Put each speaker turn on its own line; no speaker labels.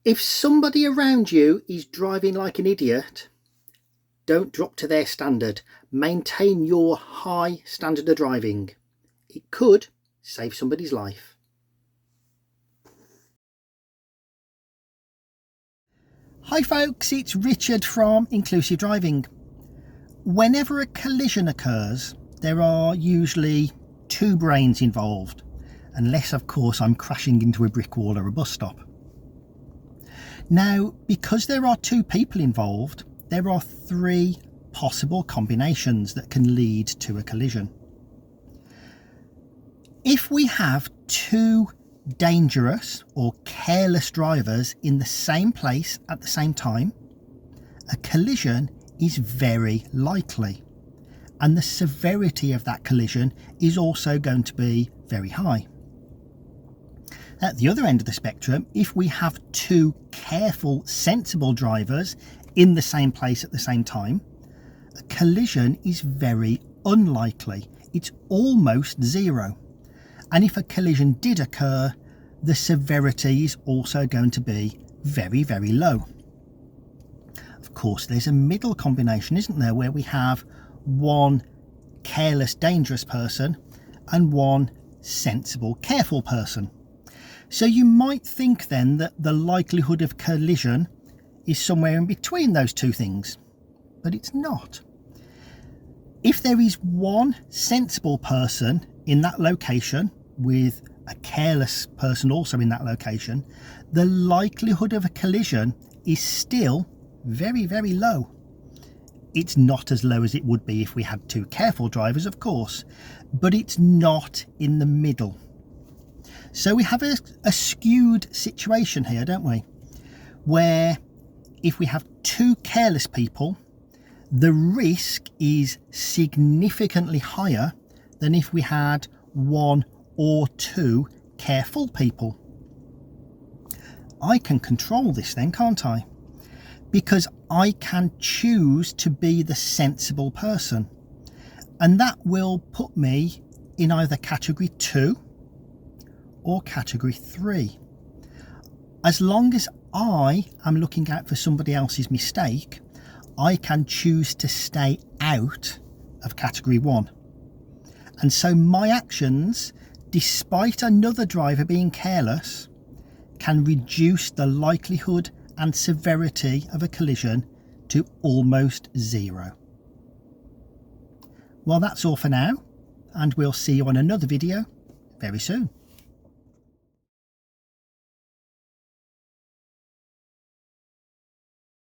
If somebody around you is driving like an idiot, don't drop to their standard. Maintain your high standard of driving. It could save somebody's life. Hi folks, it's Richard from Inclusive Driving. Whenever a collision occurs, there are usually two brains involved, unless of course I'm crashing into a brick wall or a bus stop. Now, because there are two people involved, there are three possible combinations that can lead to a collision. If we have two dangerous or careless drivers in the same place at the same time, a collision is very likely, and the severity of that collision is also going to be very high. At the other end of the spectrum, if we have two careful, sensible drivers in the same place at the same time, a collision is very unlikely. It's almost zero. And if a collision did occur, the severity is also going to be very, very low. Of course, there's a middle combination, isn't there, where we have one careless, dangerous person and one sensible, careful person. So you might think then that the likelihood of collision is somewhere in between those two things, but it's not. If there is one sensible person in that location with a careless person also in that location, the likelihood of a collision is still very, very low. It's not as low as it would be if we had two careful drivers, of course, but it's not in the middle. So we have a skewed situation here, don't we? Where if we have two careless people, the risk is significantly higher than if we had one or two careful people. I can control this then, can't I? Because I can choose to be the sensible person. And that will put me in either category 2 or category 3. As long as I am looking out for somebody else's mistake, I can choose to stay out of category 1. And so my actions, despite another driver being careless, can reduce the likelihood and severity of a collision to almost zero. Well, that's all for now, and we'll see you on another video very soon.